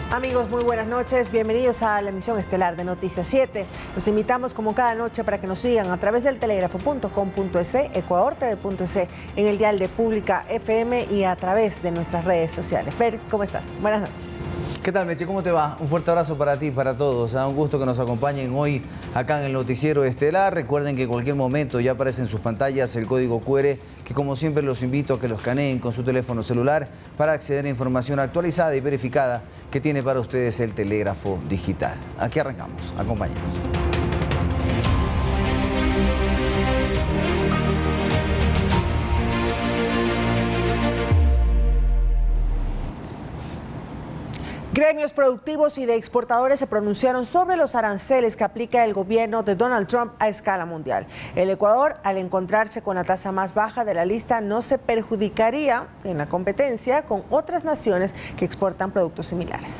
Amigos, muy buenas noches. Bienvenidos a la emisión estelar de Noticias 7. Los invitamos como cada noche para que nos sigan a través del telégrafo.com.es, ecuadortv.es, en el dial de Pública FM y a través de nuestras redes sociales. Fer, ¿cómo estás? Buenas noches. ¿Qué tal, Meche? ¿Cómo te va? Un fuerte abrazo para ti y para todos. Un gusto que nos acompañen hoy acá en el Noticiero Estelar. Recuerden que en cualquier momento ya aparece en sus pantallas el código QR, que como siempre los invito a que lo escaneen con su teléfono celular para acceder a información actualizada y verificada que tiene para ustedes el telégrafo digital. Aquí arrancamos. Acompáñenos. Gremios productivos y de exportadores se pronunciaron sobre los aranceles que aplica el gobierno de Donald Trump a escala mundial. El Ecuador, al encontrarse con la tasa más baja de la lista, no se perjudicaría en la competencia con otras naciones que exportan productos similares.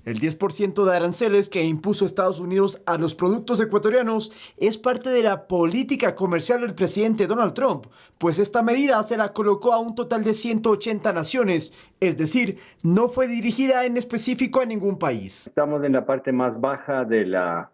El 10% de aranceles que impuso Estados Unidos a los productos ecuatorianos es parte de la política comercial del presidente Donald Trump, pues esta medida se la colocó a un total de 180 naciones, es decir, no fue dirigida en específico a ningún país. Estamos en la parte más baja de la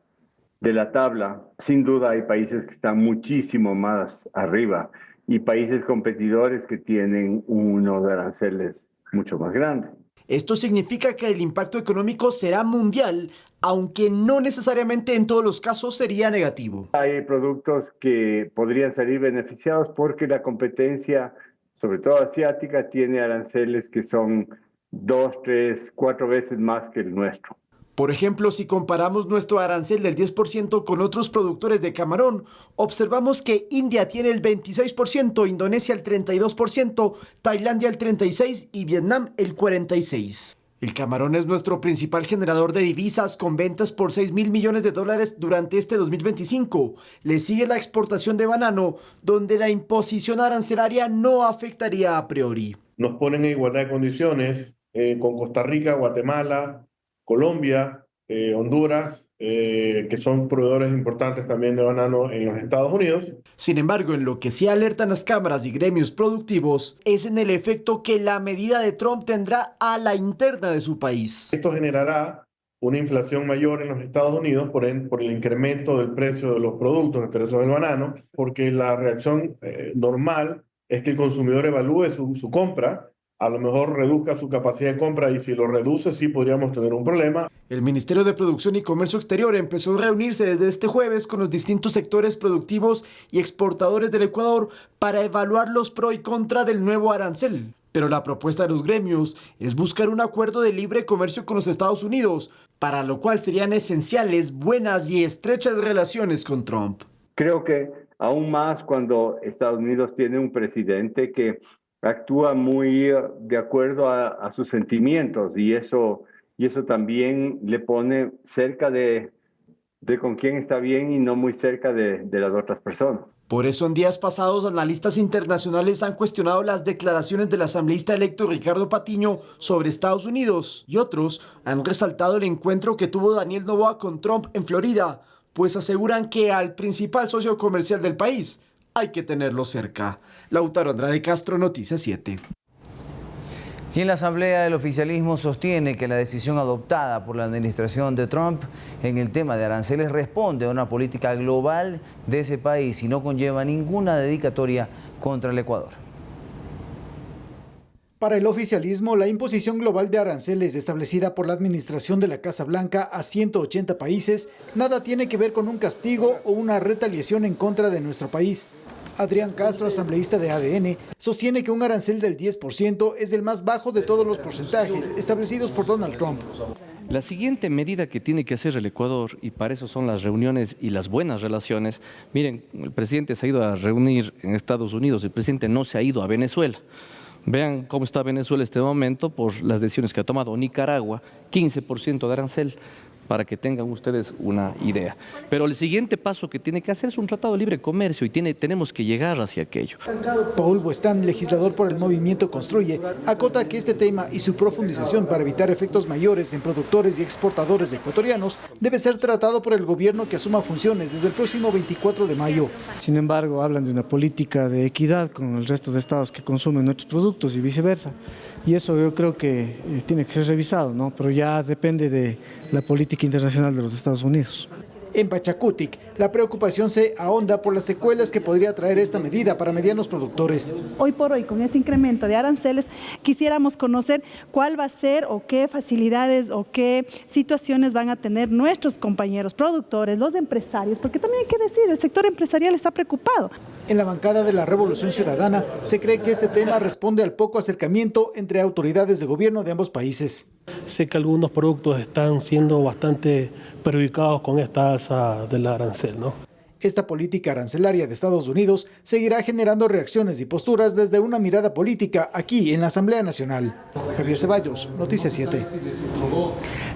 tabla. Sin duda hay países que están muchísimo más arriba y países competidores que tienen unos aranceles mucho más grandes. Esto significa que el impacto económico será mundial, aunque no necesariamente en todos los casos sería negativo. Hay productos que podrían salir beneficiados porque la competencia, sobre todo asiática, tiene aranceles que son 2, 3, 4 veces más que el nuestro. Por ejemplo, si comparamos nuestro arancel del 10% con otros productores de camarón, observamos que India tiene el 26%, Indonesia el 32%, Tailandia el 36% y Vietnam el 46%. El camarón es nuestro principal generador de divisas, con ventas por $6.000 millones durante este 2025. Le sigue la exportación de banano, donde la imposición arancelaria no afectaría a priori. Nos ponen en igualdad de condiciones con Costa Rica, Guatemala, Colombia, Honduras, que son proveedores importantes también de banano en los Estados Unidos. Sin embargo, en lo que sí alertan las cámaras y gremios productivos es en el efecto que la medida de Trump tendrá a la interna de su país. Esto generará una inflación mayor en los Estados Unidos por el incremento del precio de los productos, entre esos del banano, porque la reacción normal es que el consumidor evalúe su compra, a lo mejor reduzca su capacidad de compra y si lo reduce sí podríamos tener un problema. El Ministerio de Producción y Comercio Exterior empezó a reunirse desde este jueves con los distintos sectores productivos y exportadores del Ecuador para evaluar los pro y contra del nuevo arancel. Pero la propuesta de los gremios es buscar un acuerdo de libre comercio con los Estados Unidos, para lo cual serían esenciales buenas y estrechas relaciones con Trump. Creo que aún más cuando Estados Unidos tiene un presidente que actúa muy de acuerdo a sus sentimientos y eso también le pone cerca de con quién está bien y no muy cerca de las otras personas. Por eso en días pasados analistas internacionales han cuestionado las declaraciones del asambleísta electo Ricardo Patiño sobre Estados Unidos y otros han resaltado el encuentro que tuvo Daniel Noboa con Trump en Florida, pues aseguran que al principal socio comercial del país hay que tenerlo cerca. Lautaro Andrade Castro, Noticias 7. Y en la Asamblea el oficialismo sostiene que la decisión adoptada por la administración de Trump en el tema de aranceles responde a una política global de ese país y no conlleva ninguna dedicatoria contra el Ecuador. Para el oficialismo, la imposición global de aranceles establecida por la administración de la Casa Blanca a 180 países nada tiene que ver con un castigo o una retaliación en contra de nuestro país. Adrián Castro, asambleísta de ADN, sostiene que un arancel del 10% es el más bajo de todos los porcentajes establecidos por Donald Trump. La siguiente medida que tiene que hacer el Ecuador, y para eso son las reuniones y las buenas relaciones, miren, el presidente se ha ido a reunir en Estados Unidos, el presidente no se ha ido a Venezuela. Vean cómo está Venezuela en este momento por las decisiones que ha tomado Nicaragua, 15% de arancel, para que tengan ustedes una idea. Pero el siguiente paso que tiene que hacer es un tratado de libre comercio y tenemos que llegar hacia aquello. Paul Buestán, legislador por el movimiento Construye, acota que este tema y su profundización para evitar efectos mayores en productores y exportadores ecuatorianos debe ser tratado por el gobierno que asuma funciones desde el próximo 24 de mayo. Sin embargo, hablan de una política de equidad con el resto de estados que consumen nuestros productos y viceversa. y eso yo creo que tiene que ser revisado, ¿no? Pero ya depende de la política internacional de los Estados Unidos. En Pachacutic, la preocupación se ahonda por las secuelas que podría traer esta medida para medianos productores. Hoy por hoy, con este incremento de aranceles, quisiéramos conocer cuál va a ser o qué facilidades o qué situaciones van a tener nuestros compañeros productores, los empresarios, porque también hay que decir, el sector empresarial está preocupado. En la bancada de la Revolución Ciudadana se cree que este tema responde al poco acercamiento entre autoridades de gobierno de ambos países. Sé que algunos productos están siendo bastante perjudicados con esta alza del arancel, ¿no? Esta política arancelaria de Estados Unidos seguirá generando reacciones y posturas desde una mirada política aquí en la Asamblea Nacional. Javier Ceballos, Noticias 7.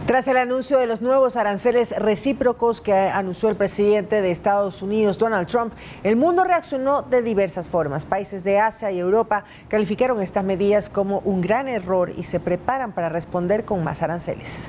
Tras el anuncio de los nuevos aranceles recíprocos que anunció el presidente de Estados Unidos, Donald Trump, el mundo reaccionó de diversas formas. Países de Asia y Europa calificaron estas medidas como un gran error y se preparan para responder con más aranceles.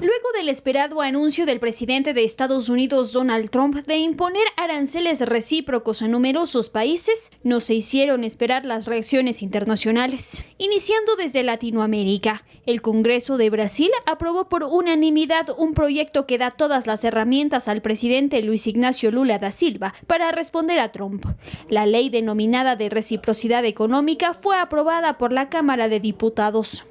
Luego del esperado anuncio del presidente de Estados Unidos, Donald Trump, de imponer aranceles recíprocos a numerosos países, no se hicieron esperar las reacciones internacionales. Iniciando desde Latinoamérica, el Congreso de Brasil aprobó por unanimidad un proyecto que da todas las herramientas al presidente Luis Ignacio Lula da Silva para responder a Trump. La ley denominada de reciprocidad económica fue aprobada por la Cámara de Diputados.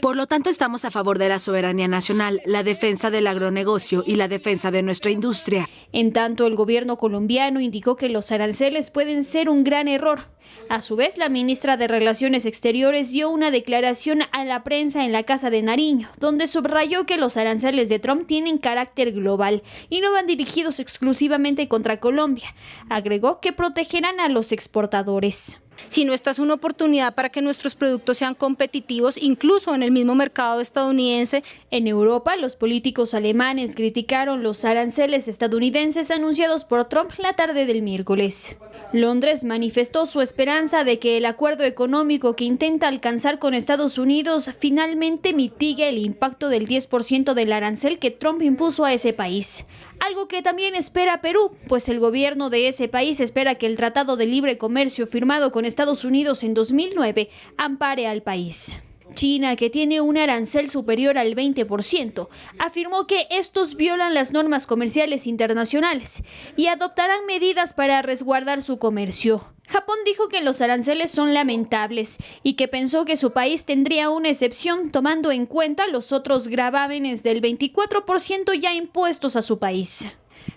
Por lo tanto, estamos a favor de la soberanía nacional, la defensa del agronegocio y la defensa de nuestra industria. En tanto, el gobierno colombiano indicó que los aranceles pueden ser un gran error. A su vez, la ministra de Relaciones Exteriores dio una declaración a la prensa en la Casa de Nariño, donde subrayó que los aranceles de Trump tienen carácter global y no van dirigidos exclusivamente contra Colombia. Agregó que protegerán a los exportadores. Sino esta es una oportunidad para que nuestros productos sean competitivos, incluso en el mismo mercado estadounidense. En Europa, los políticos alemanes criticaron los aranceles estadounidenses anunciados por Trump la tarde del miércoles. Londres manifestó su esperanza de que el acuerdo económico que intenta alcanzar con Estados Unidos finalmente mitigue el impacto del 10% del arancel que Trump impuso a ese país. Algo que también espera Perú, pues el gobierno de ese país espera que el Tratado de Libre Comercio firmado con Estados Unidos en 2009 ampare al país. China, que tiene un arancel superior al 20%, afirmó que estos violan las normas comerciales internacionales y adoptarán medidas para resguardar su comercio. Japón dijo que los aranceles son lamentables y que pensó que su país tendría una excepción tomando en cuenta los otros gravámenes del 24% ya impuestos a su país.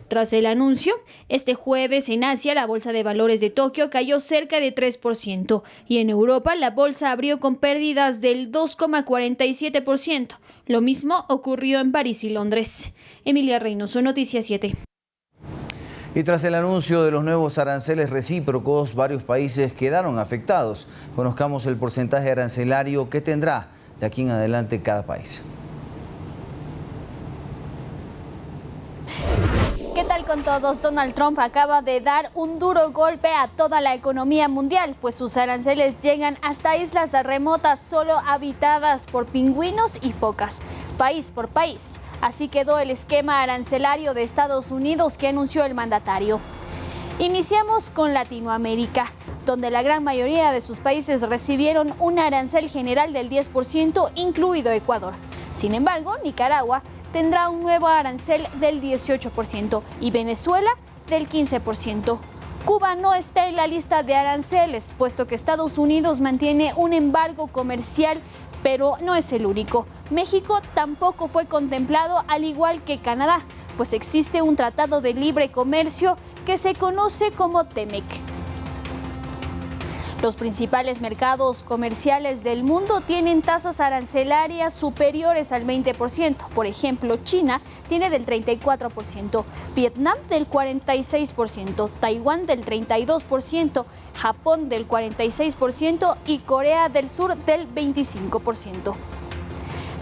Tras el anuncio, este jueves en Asia la bolsa de valores de Tokio cayó cerca de 3% y en Europa la bolsa abrió con pérdidas del 2,47%. Lo mismo ocurrió en París y Londres. Emilia Reynoso, Noticias 7. Y tras el anuncio de los nuevos aranceles recíprocos, varios países quedaron afectados. Conozcamos el porcentaje arancelario que tendrá de aquí en adelante cada país. ¿Qué tal con todos? Donald Trump acaba de dar un duro golpe a toda la economía mundial, pues sus aranceles llegan hasta islas remotas solo habitadas por pingüinos y focas, país por país. Así quedó el esquema arancelario de Estados Unidos que anunció el mandatario. Iniciamos con Latinoamérica, donde la gran mayoría de sus países recibieron un arancel general del 10%, incluido Ecuador. Sin embargo, Nicaragua tendrá un nuevo arancel del 18% y Venezuela del 15%. Cuba no está en la lista de aranceles, puesto que Estados Unidos mantiene un embargo comercial, pero no es el único. México tampoco fue contemplado, al igual que Canadá, pues existe un tratado de libre comercio que se conoce como TEMEC. Los principales mercados comerciales del mundo tienen tasas arancelarias superiores al 20%. Por ejemplo, China tiene del 34%, Vietnam del 46%, Taiwán del 32%, Japón del 46% y Corea del Sur del 25%.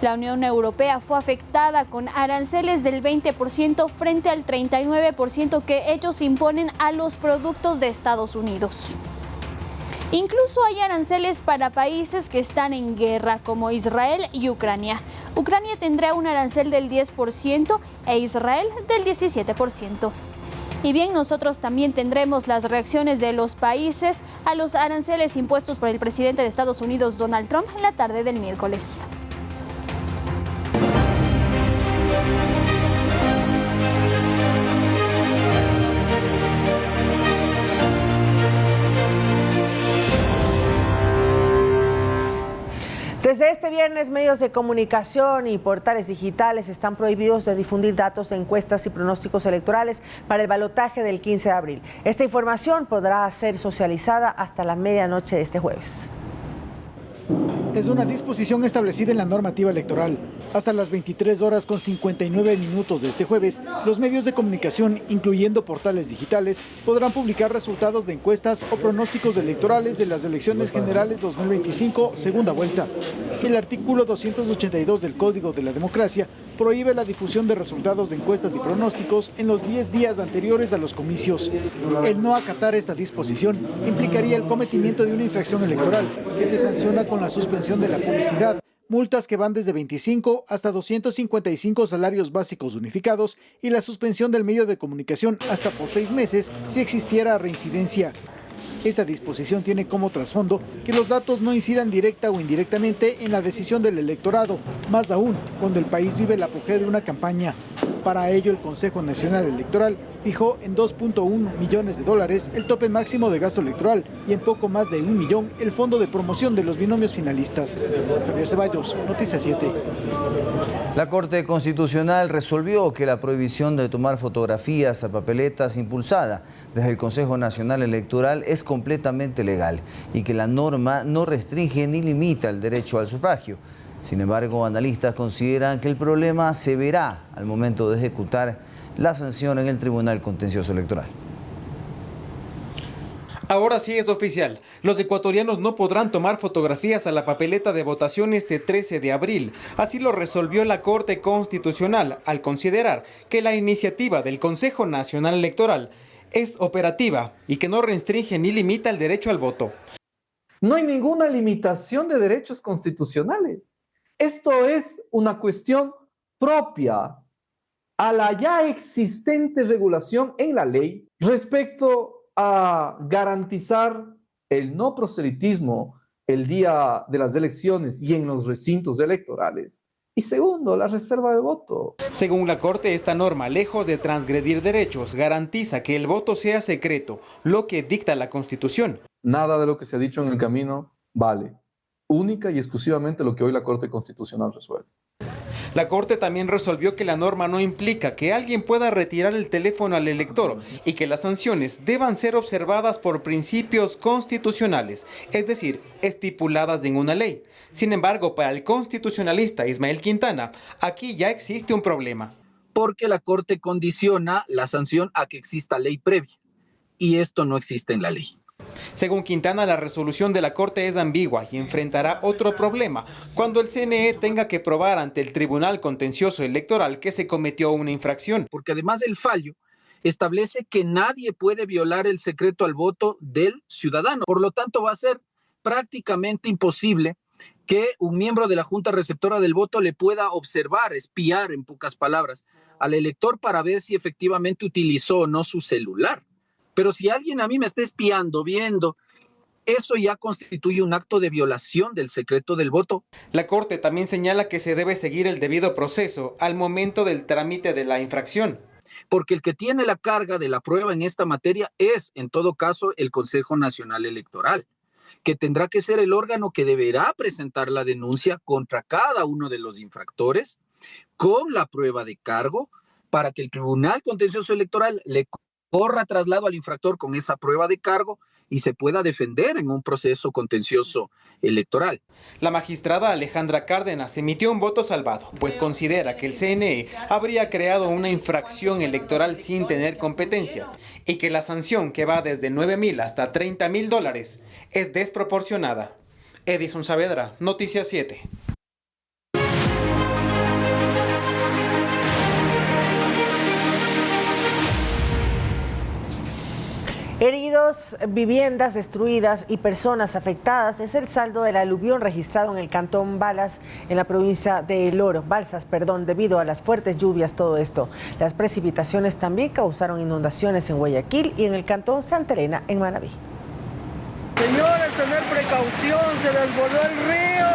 La Unión Europea fue afectada con aranceles del 20% frente al 39% que ellos imponen a los productos de Estados Unidos. Incluso hay aranceles para países que están en guerra, como Israel y Ucrania. Ucrania tendrá un arancel del 10% e Israel del 17%. Y bien, nosotros también tendremos las reacciones de los países a los aranceles impuestos por el presidente de Estados Unidos, Donald Trump, en la tarde del miércoles. Desde este viernes, medios de comunicación y portales digitales están prohibidos de difundir datos de encuestas y pronósticos electorales para el balotaje del 15 de abril. Esta información podrá ser socializada hasta la medianoche de este jueves. Es una disposición establecida en la normativa electoral. Hasta las 23 horas con 59 minutos de este jueves, los medios de comunicación, incluyendo portales digitales, podrán publicar resultados de encuestas o pronósticos electorales de las elecciones generales 2025, segunda vuelta. El artículo 282 del Código de la Democracia prohíbe la difusión de resultados de encuestas y pronósticos en los 10 días anteriores a los comicios. El no acatar esta disposición implicaría el cometimiento de una infracción electoral que se sanciona con la suspensión de la publicidad, multas que van desde 25 hasta 255 salarios básicos unificados y la suspensión del medio de comunicación hasta por 6 meses si existiera reincidencia. Esta disposición tiene como trasfondo que los datos no incidan directa o indirectamente en la decisión del electorado, más aún cuando el país vive el apogeo de una campaña. Para ello, el Consejo Nacional Electoral fijó en $2.1 millones el tope máximo de gasto electoral y en poco más de $1 millón el fondo de promoción de los binomios finalistas. Javier Ceballos, Noticias 7. La Corte Constitucional resolvió que la prohibición de tomar fotografías a papeletas impulsada desde el Consejo Nacional Electoral es completamente legal y que la norma no restringe ni limita el derecho al sufragio. Sin embargo, analistas consideran que el problema se verá al momento de ejecutar la sanción en el Tribunal Contencioso Electoral. Ahora sí es oficial. Los ecuatorianos no podrán tomar fotografías a la papeleta de votación este 13 de abril. Así lo resolvió la Corte Constitucional al considerar que la iniciativa del Consejo Nacional Electoral es operativa y que no restringe ni limita el derecho al voto. No hay ninguna limitación de derechos constitucionales. Esto es una cuestión propia a la ya existente regulación en la ley respecto a garantizar el no proselitismo el día de las elecciones y en los recintos electorales. Y segundo, la reserva de voto. Según la Corte, esta norma, lejos de transgredir derechos, garantiza que el voto sea secreto, lo que dicta la Constitución. Nada de lo que se ha dicho en el camino vale. Única y exclusivamente lo que hoy la Corte Constitucional resuelve. La Corte también resolvió que la norma no implica que alguien pueda retirar el teléfono al elector y que las sanciones deban ser observadas por principios constitucionales, es decir, estipuladas en una ley. Sin embargo, para el constitucionalista Ismael Quintana, aquí ya existe un problema. Porque la Corte condiciona la sanción a que exista ley previa y esto no existe en la ley. Según Quintana, la resolución de la Corte es ambigua y enfrentará otro problema cuando el CNE tenga que probar ante el Tribunal Contencioso Electoral que se cometió una infracción. Porque además el fallo establece que nadie puede violar el secreto al voto del ciudadano. Por lo tanto, va a ser prácticamente imposible que un miembro de la Junta Receptora del Voto le pueda observar, espiar, en pocas palabras, al elector para ver si efectivamente utilizó o no su celular. Pero si alguien a mí me está espiando, viendo, eso ya constituye un acto de violación del secreto del voto. La Corte también señala que se debe seguir el debido proceso al momento del trámite de la infracción. Porque el que tiene la carga de la prueba en esta materia es, en todo caso, el Consejo Nacional Electoral, que tendrá que ser el órgano que deberá presentar la denuncia contra cada uno de los infractores con la prueba de cargo para que el Tribunal Contencioso Electoral le corra traslado al infractor con esa prueba de cargo y se pueda defender en un proceso contencioso electoral. La magistrada Alejandra Cárdenas emitió un voto salvado, pues considera que el CNE habría creado una infracción electoral sin tener competencia y que la sanción, que va desde $9,000 hasta $30,000, es desproporcionada. Edison Saavedra, Noticias 7. Heridos, viviendas destruidas y personas afectadas es el saldo del aluvión registrado en el cantón Balsas, en la provincia de Balsas, debido a las fuertes lluvias, todo esto. Las precipitaciones también causaron inundaciones en Guayaquil y en el cantón Santa Elena, en Manabí. Señores, tener precaución, se desbordó el río.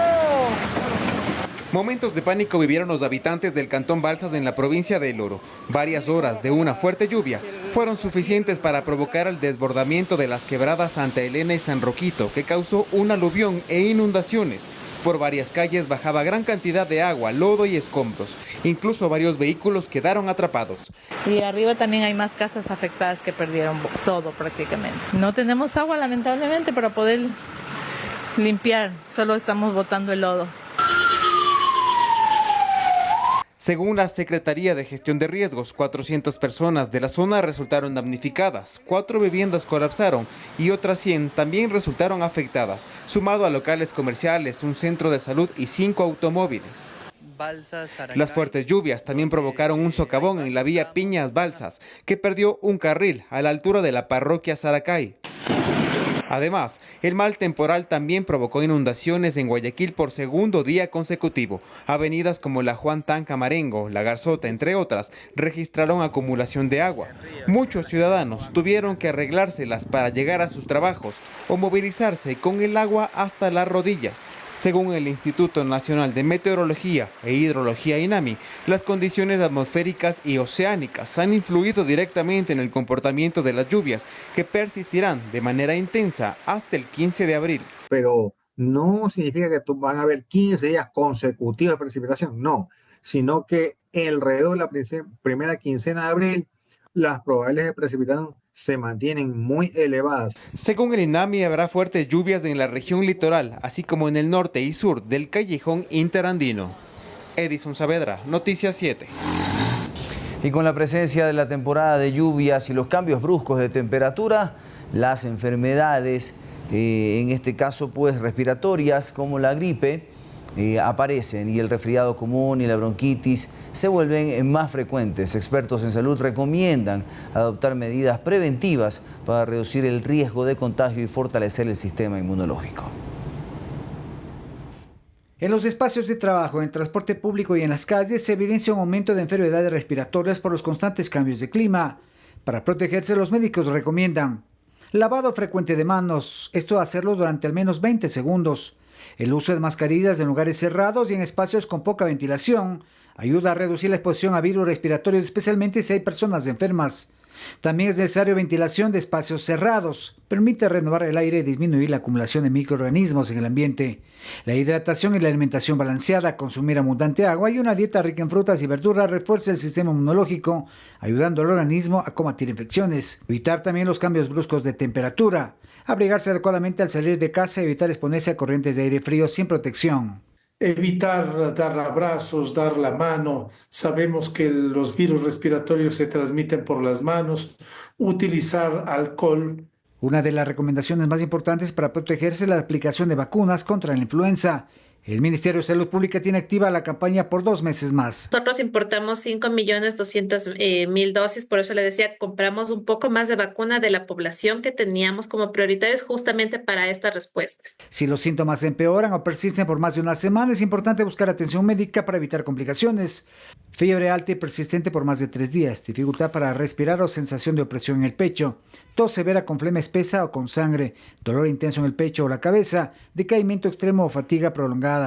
Momentos de pánico vivieron los habitantes del cantón Balsas en la provincia de El Oro. Varias horas de una fuerte lluvia fueron suficientes para provocar el desbordamiento de las quebradas Santa Elena y San Roquito, que causó un aluvión e inundaciones. Por varias calles bajaba gran cantidad de agua, lodo y escombros. Incluso varios vehículos quedaron atrapados. Y arriba también hay más casas afectadas que perdieron todo prácticamente. No tenemos agua lamentablemente para poder limpiar, solo estamos botando el lodo. Según la Secretaría de Gestión de Riesgos, 400 personas de la zona resultaron damnificadas, 4 viviendas colapsaron y otras 100 también resultaron afectadas, sumado a locales comerciales, un centro de salud y 5 automóviles. Las fuertes lluvias también provocaron un socavón en la vía Piñas-Balsas, que perdió un carril a la altura de la parroquia Saracay. Además, el mal temporal también provocó inundaciones en Guayaquil por segundo día consecutivo. Avenidas como la Juan Tanca Marengo, la Garzota, entre otras, registraron acumulación de agua. Muchos ciudadanos tuvieron que arreglárselas para llegar a sus trabajos o movilizarse con el agua hasta las rodillas. Según el Instituto Nacional de Meteorología e Hidrología INAMI, las condiciones atmosféricas y oceánicas han influido directamente en el comportamiento de las lluvias, que persistirán de manera intensa hasta el 15 de abril. Pero no significa que van a haber 15 días consecutivos de precipitación, no, sino que alrededor de la primera quincena de abril, las probabilidades de precipitación se mantienen muy elevadas. Según el INAMI, habrá fuertes lluvias en la región litoral, así como en el norte y sur del callejón interandino. Edison Saavedra, Noticias 7. Y con la presencia de la temporada de lluvias y los cambios bruscos de temperatura, las enfermedades, en este caso pues respiratorias, como la gripe, aparecen, y el resfriado común y la bronquitis se vuelven más frecuentes. Expertos en salud recomiendan adoptar medidas preventivas para reducir el riesgo de contagio y fortalecer el sistema inmunológico. En los espacios de trabajo, en el transporte público y en las calles se evidencia un aumento de enfermedades respiratorias por los constantes cambios de clima. Para protegerse, los médicos recomiendan lavado frecuente de manos, esto hacerlo durante al menos 20 segundos. El uso de mascarillas en lugares cerrados y en espacios con poca ventilación ayuda a reducir la exposición a virus respiratorios, especialmente si hay personas enfermas. También es necesario ventilación de espacios cerrados. Permite renovar el aire y disminuir la acumulación de microorganismos en el ambiente. La hidratación y la alimentación balanceada, consumir abundante agua y una dieta rica en frutas y verduras refuerza el sistema inmunológico, ayudando al organismo a combatir infecciones. Evitar también los cambios bruscos de temperatura. Abrigarse adecuadamente al salir de casa y evitar exponerse a corrientes de aire frío sin protección. Evitar dar abrazos, dar la mano. Sabemos que los virus respiratorios se transmiten por las manos. Utilizar alcohol. Una de las recomendaciones más importantes para protegerse es la aplicación de vacunas contra la influenza. El Ministerio de Salud Pública tiene activa la campaña por 2 meses más. Nosotros importamos 5.200.000 dosis, por eso le decía, compramos un poco más de vacuna de la población que teníamos como prioritarios justamente para esta respuesta. Si los síntomas empeoran o persisten por más de una semana, es importante buscar atención médica para evitar complicaciones. Fiebre alta y persistente por más de 3 días, dificultad para respirar o sensación de opresión en el pecho, tos severa con flema espesa o con sangre, dolor intenso en el pecho o la cabeza, decaimiento extremo o fatiga prolongada.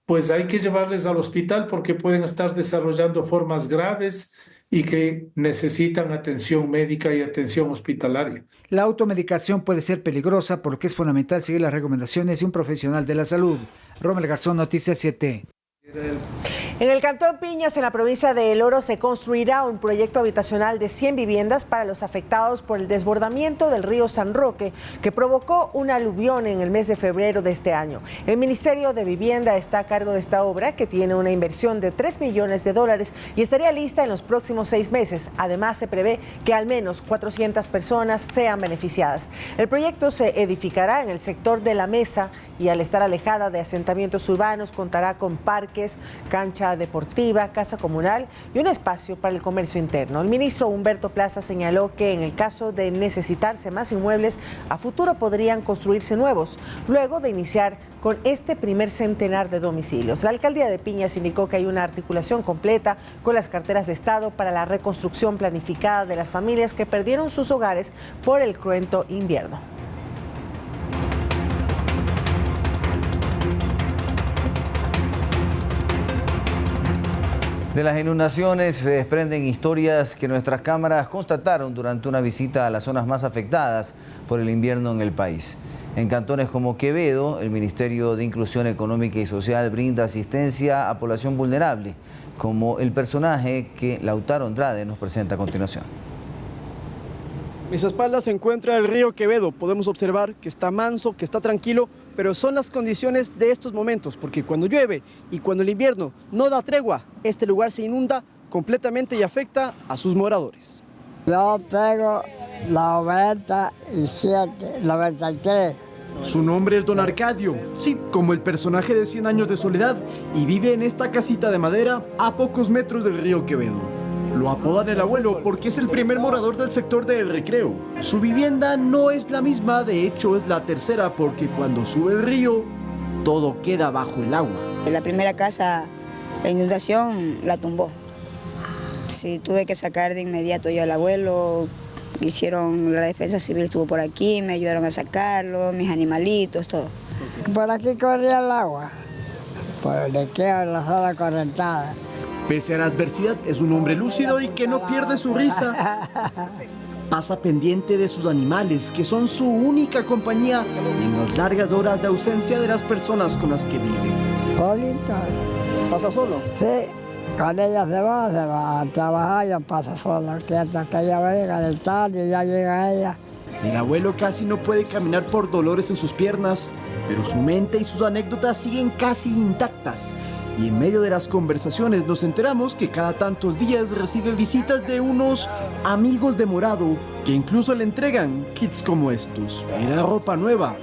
Pues hay que llevarles al hospital porque pueden estar desarrollando formas graves y que necesitan atención médica y atención hospitalaria. La automedicación puede ser peligrosa, por lo que es fundamental seguir las recomendaciones de un profesional de la salud. Rommel Garzón, Noticias 7. En el cantón Piñas, en la provincia de El Oro, se construirá un proyecto habitacional de 100 viviendas para los afectados por el desbordamiento del río San Roque, que provocó un aluvión en el mes de febrero de este año. El Ministerio de Vivienda está a cargo de esta obra, que tiene una inversión de $3 millones y estaría lista en los próximos 6 meses. Además, se prevé que al menos 400 personas sean beneficiadas. El proyecto se edificará en el sector de La Mesa y al estar alejada de asentamientos urbanos contará con parques, cancha deportiva, casa comunal y un espacio para el comercio interno. El ministro Humberto Plaza señaló que en el caso de necesitarse más inmuebles, a futuro podrían construirse nuevos, luego de iniciar con este primer centenar de domicilios. La alcaldía de Piñas indicó que hay una articulación completa con las carteras de Estado para la reconstrucción planificada de las familias que perdieron sus hogares por el cruento invierno. De las inundaciones se desprenden historias que nuestras cámaras constataron durante una visita a las zonas más afectadas por el invierno en el país. En cantones como Quevedo, el Ministerio de Inclusión Económica y Social brinda asistencia a población vulnerable, como el personaje que Lautaro Andrade nos presenta a continuación. A mis espaldas se encuentra el río Quevedo. Podemos observar que está manso, que está tranquilo, pero son las condiciones de estos momentos, porque cuando llueve y cuando el invierno no da tregua, este lugar se inunda completamente y afecta a sus moradores. Yo tengo 93. Su nombre es Don Arcadio, sí, como el personaje de 100 años de soledad, y vive en esta casita de madera a pocos metros del río Quevedo. Lo apodan el abuelo porque es el primer morador del sector del Recreo. Su vivienda no es la misma, de hecho es la tercera, porque cuando sube el río, todo queda bajo el agua. La primera casa, la inundación la tumbó. Sí, tuve que sacar de inmediato yo al abuelo. Hicieron, la defensa civil estuvo por aquí, me ayudaron a sacarlo, mis animalitos, todo. Por aquí corría el agua, por donde queda la zona correntada. Pese a la adversidad, es un hombre lúcido y que no pierde su risa. Pasa pendiente de sus animales, que son su única compañía en las largas horas de ausencia de las personas con las que vive. Solito. ¿Pasa solo? Sí. Cuando ella se va a trabajar, yo paso solo, que hasta que ella venga del tarde, ya llega ella. El abuelo casi no puede caminar por dolores en sus piernas, pero su mente y sus anécdotas siguen casi intactas. Y en medio de las conversaciones nos enteramos que cada tantos días recibe visitas de unos amigos de Morado, que incluso le entregan kits como estos. Era ropa nueva,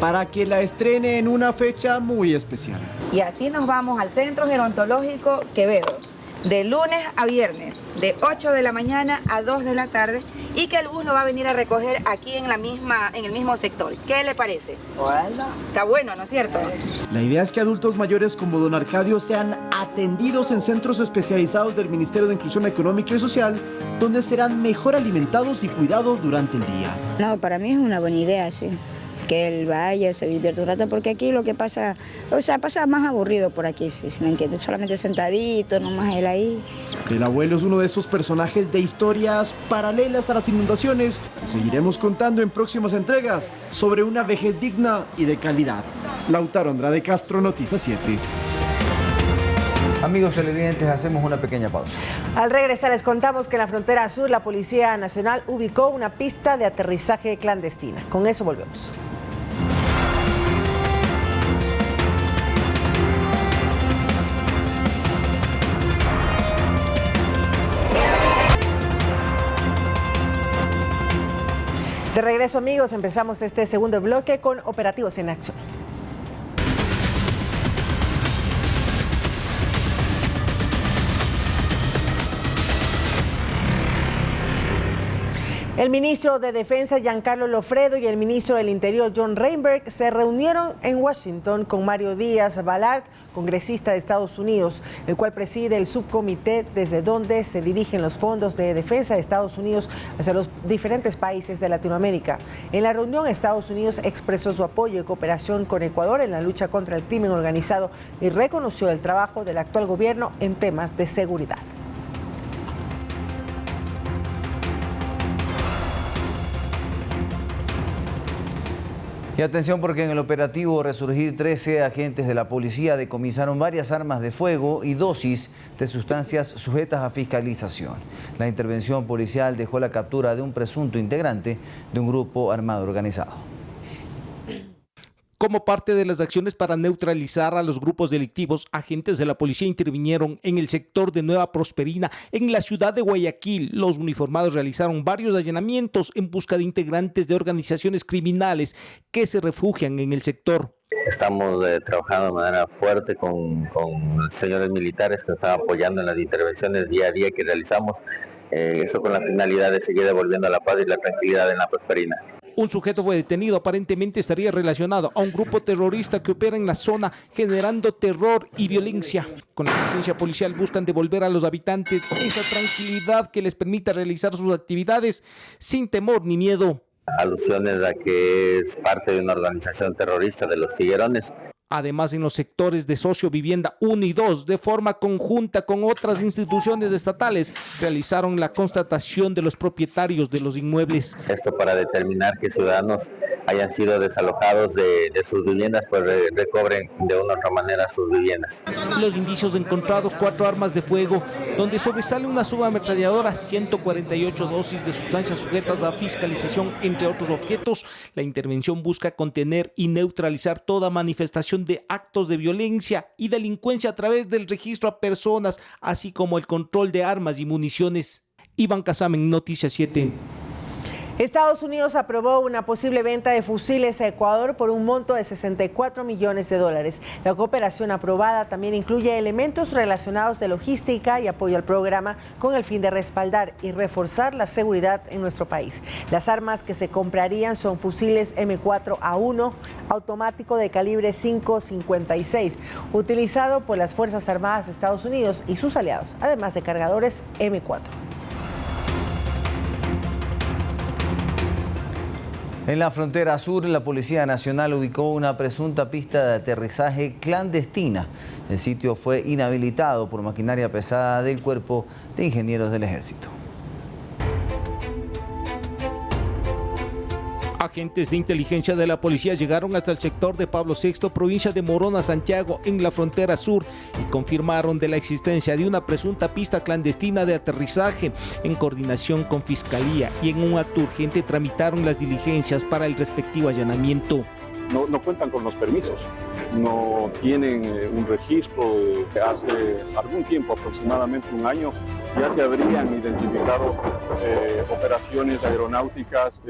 para que la estrene en una fecha muy especial. Y así nos vamos al Centro Gerontológico Quevedo, de lunes a viernes, de 8 de la mañana a 2 de la tarde, y que el bus lo va a venir a recoger aquí en el mismo sector. ¿Qué le parece? Bueno. Está bueno, ¿no es cierto? La idea es que adultos mayores como Don Arcadio sean atendidos en centros especializados del Ministerio de Inclusión Económica y Social, donde serán mejor alimentados y cuidados durante el día. No, para mí es una buena idea, sí. Que él vaya, se divierta un rato, porque aquí lo que pasa, pasa más aburrido por aquí, si me entiendes, solamente sentadito, nomás él ahí. El abuelo es uno de esos personajes de historias paralelas a las inundaciones. Seguiremos contando en próximas entregas sobre una vejez digna y de calidad. Lautaro Andrade Castro, Noticias 7. Amigos televidentes, hacemos una pequeña pausa. Al regresar les contamos que en la frontera sur la Policía Nacional ubicó una pista de aterrizaje clandestina. Con eso volvemos. De regreso, amigos, empezamos este segundo bloque con operativos en acción. El ministro de Defensa, Giancarlo Lofredo, y el ministro del Interior, John Reinberg, se reunieron en Washington con Mario Díaz Balart, congresista de Estados Unidos, el cual preside el subcomité desde donde se dirigen los fondos de defensa de Estados Unidos hacia los diferentes países de Latinoamérica. En la reunión, Estados Unidos expresó su apoyo y cooperación con Ecuador en la lucha contra el crimen organizado y reconoció el trabajo del actual gobierno en temas de seguridad. Y atención, porque en el operativo Resurgir 13 agentes de la policía decomisaron varias armas de fuego y dosis de sustancias sujetas a fiscalización. La intervención policial dejó la captura de un presunto integrante de un grupo armado organizado. Como parte de las acciones para neutralizar a los grupos delictivos, agentes de la policía intervinieron en el sector de Nueva Prosperina, en la ciudad de Guayaquil. Los uniformados realizaron varios allanamientos en busca de integrantes de organizaciones criminales que se refugian en el sector. Estamos trabajando de manera fuerte con señores militares que están apoyando en las intervenciones día a día que realizamos, eso con la finalidad de seguir devolviendo la paz y la tranquilidad en la Prosperina. Un sujeto fue detenido, aparentemente estaría relacionado a un grupo terrorista que opera en la zona generando terror y violencia. Con la presencia policial buscan devolver a los habitantes esa tranquilidad que les permita realizar sus actividades sin temor ni miedo. Alusiones a que es parte de una organización terrorista de los Tiguerones. Además, en los sectores de Sociovivienda 1 y 2, de forma conjunta con otras instituciones estatales, realizaron la constatación de los propietarios de los inmuebles. Esto para determinar que ciudadanos hayan sido desalojados de sus viviendas, pues recobren de una u otra manera sus viviendas. Los indicios encontrados: 4 armas de fuego, donde sobresale una subametralladora, 148 dosis de sustancias sujetas a fiscalización, entre otros objetos. La intervención busca contener y neutralizar toda manifestación de actos de violencia y delincuencia a través del registro a personas, así como el control de armas y municiones. Iván Casamen, Noticias 7. Estados Unidos aprobó una posible venta de fusiles a Ecuador por un monto de $64 millones. La cooperación aprobada también incluye elementos relacionados de logística y apoyo al programa con el fin de respaldar y reforzar la seguridad en nuestro país. Las armas que se comprarían son fusiles M4A1 automático de calibre 5.56, utilizado por las Fuerzas Armadas de Estados Unidos y sus aliados, además de cargadores M4. En la frontera sur, la Policía Nacional ubicó una presunta pista de aterrizaje clandestina. El sitio fue inhabilitado por maquinaria pesada del Cuerpo de Ingenieros del Ejército. Agentes de inteligencia de la policía llegaron hasta el sector de Pablo VI, provincia de Morona, Santiago, en la frontera sur, y confirmaron de la existencia de una presunta pista clandestina de aterrizaje. En coordinación con Fiscalía y en un acto urgente tramitaron las diligencias para el respectivo allanamiento. No cuentan con los permisos, no tienen un registro. Hace algún tiempo, aproximadamente un año, ya se habrían identificado operaciones aeronáuticas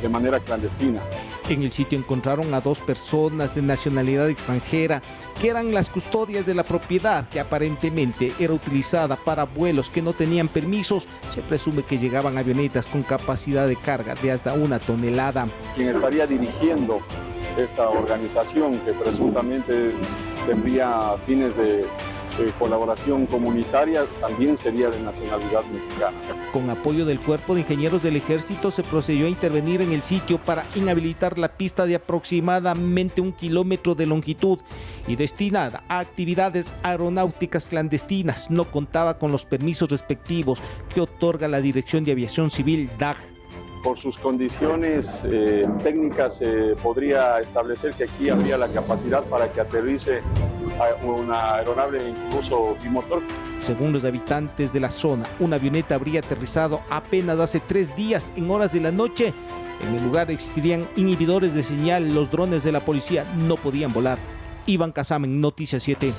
de manera clandestina. En el sitio encontraron a 2 personas de nacionalidad extranjera que eran las custodias de la propiedad, que aparentemente era utilizada para vuelos que no tenían permisos. Se presume que llegaban avionetas con capacidad de carga de hasta 1 tonelada. Quien estaría dirigiendo esta organización, que presuntamente tendría fines de colaboración comunitaria, también sería de nacionalidad mexicana. Con apoyo del Cuerpo de Ingenieros del Ejército se procedió a intervenir en el sitio para inhabilitar la pista de aproximadamente 1 kilómetro de longitud y destinada a actividades aeronáuticas clandestinas. No contaba con los permisos respectivos que otorga la Dirección de Aviación Civil, DAG. Por sus condiciones técnicas podría establecer que aquí habría la capacidad para que aterrice una aeronave incluso bimotor. Según los habitantes de la zona, una avioneta habría aterrizado apenas hace 3 días en horas de la noche. En el lugar existirían inhibidores de señal. Los drones de la policía no podían volar. Iván Casamen, Noticias 7.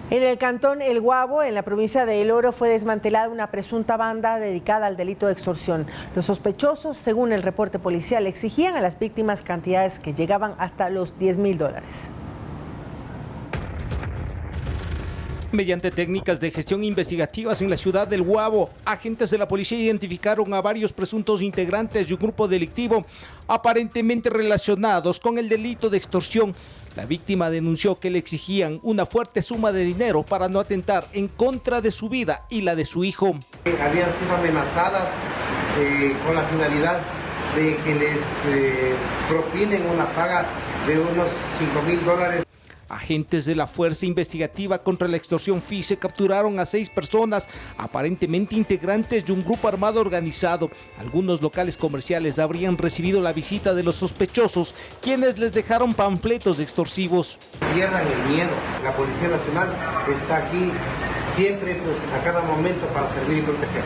En el cantón El Guabo, en la provincia de El Oro, fue desmantelada una presunta banda dedicada al delito de extorsión. Los sospechosos, según el reporte policial, exigían a las víctimas cantidades que llegaban hasta los $10,000. Mediante técnicas de gestión investigativas en la ciudad del Guabo, agentes de la policía identificaron a varios presuntos integrantes de un grupo delictivo aparentemente relacionados con el delito de extorsión. La víctima denunció que le exigían una fuerte suma de dinero para no atentar en contra de su vida y la de su hijo. Habían sido amenazadas con la finalidad de que les propinen una paga de unos $5,000. Agentes de la Fuerza Investigativa contra la Extorsión FICE capturaron a 6 personas, aparentemente integrantes de un grupo armado organizado. Algunos locales comerciales habrían recibido la visita de los sospechosos, quienes les dejaron panfletos extorsivos. Pierdan el miedo. La Policía Nacional está aquí siempre, a cada momento, para servir y proteger.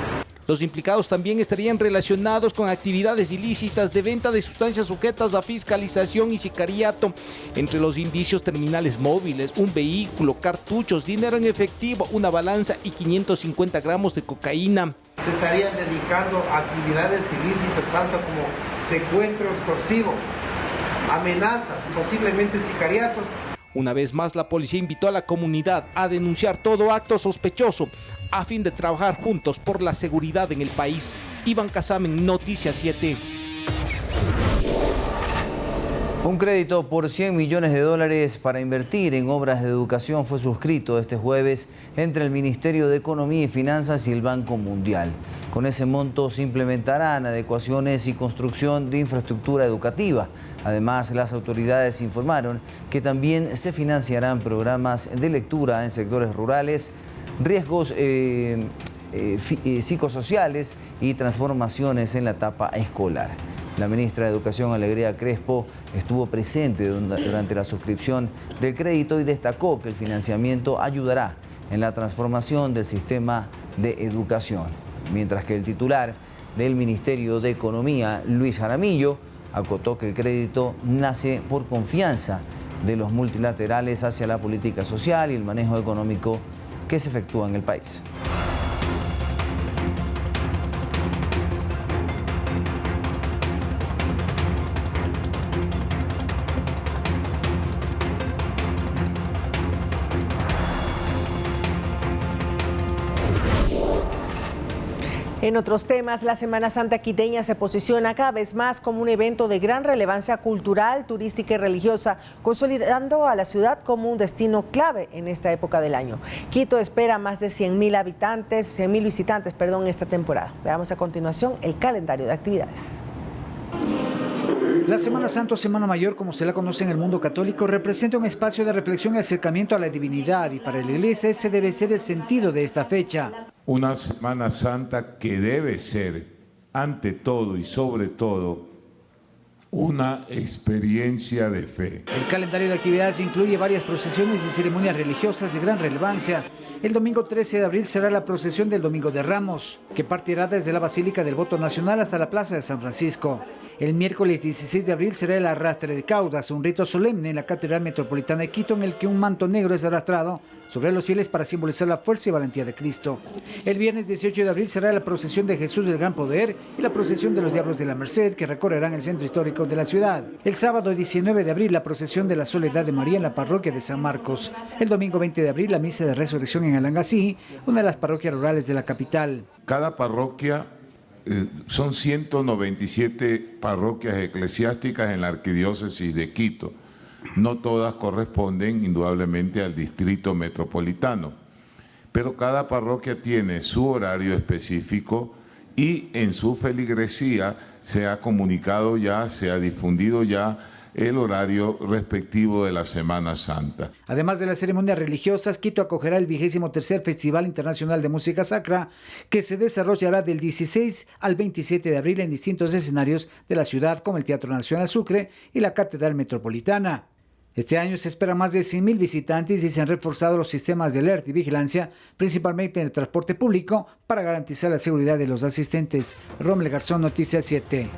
Los implicados también estarían relacionados con actividades ilícitas de venta de sustancias sujetas a fiscalización y sicariato. Entre los indicios, terminales móviles, un vehículo, cartuchos, dinero en efectivo, una balanza y 550 gramos de cocaína. Se estarían dedicando a actividades ilícitas, tanto como secuestro extorsivo, amenazas, posiblemente sicariatos. Una vez más, la policía invitó a la comunidad a denunciar todo acto sospechoso a fin de trabajar juntos por la seguridad en el país. Iván Casamen, Noticias 7. Un crédito por $100 millones para invertir en obras de educación fue suscrito este jueves entre el Ministerio de Economía y Finanzas y el Banco Mundial. Con ese monto se implementarán adecuaciones y construcción de infraestructura educativa. Además, las autoridades informaron que también se financiarán programas de lectura en sectores rurales, riesgos psicosociales y transformaciones en la etapa escolar. La ministra de Educación, Alegría Crespo, estuvo presente durante la suscripción del crédito y destacó que el financiamiento ayudará en la transformación del sistema de educación. Mientras que el titular del Ministerio de Economía, Luis Jaramillo, acotó que el crédito nace por confianza de los multilaterales hacia la política social y el manejo económico que se efectúa en el país. En otros temas, la Semana Santa quiteña se posiciona cada vez más como un evento de gran relevancia cultural, turística y religiosa, consolidando a la ciudad como un destino clave en esta época del año. Quito espera más de 100.000 visitantes esta temporada. Veamos a continuación el calendario de actividades. La Semana Santa o Semana Mayor, como se la conoce en el mundo católico, representa un espacio de reflexión y acercamiento a la divinidad, y para la Iglesia ese debe ser el sentido de esta fecha. Una Semana Santa que debe ser, ante todo y sobre todo, una experiencia de fe. El calendario de actividades incluye varias procesiones y ceremonias religiosas de gran relevancia. El domingo 13 de abril será la procesión del Domingo de Ramos, que partirá desde la Basílica del Voto Nacional hasta la Plaza de San Francisco. El miércoles 16 de abril será el arrastre de caudas, un rito solemne en la Catedral Metropolitana de Quito en el que un manto negro es arrastrado sobre los fieles para simbolizar la fuerza y valentía de Cristo. El viernes 18 de abril será la procesión de Jesús del Gran Poder y la procesión de los Diablos de la Merced, que recorrerán el centro histórico de la ciudad. El sábado 19 de abril la procesión de la Soledad de María en la parroquia de San Marcos. El domingo 20 de abril la misa de resurrección en Alangasí, una de las parroquias rurales de la capital. Cada parroquia, son 197 parroquias eclesiásticas en la arquidiócesis de Quito. No todas corresponden indudablemente al distrito metropolitano, pero cada parroquia tiene su horario específico y en su feligresía se ha comunicado ya, se ha difundido ya el horario respectivo de la Semana Santa. Además de las ceremonias religiosas, Quito acogerá el 23º Festival Internacional de Música Sacra, que se desarrollará del 16 al 27 de abril en distintos escenarios de la ciudad, como el Teatro Nacional Sucre y la Catedral Metropolitana. Este año se espera más de 100.000 visitantes y se han reforzado los sistemas de alerta y vigilancia, principalmente en el transporte público, para garantizar la seguridad de los asistentes. Rommel Garzón, Noticias 7.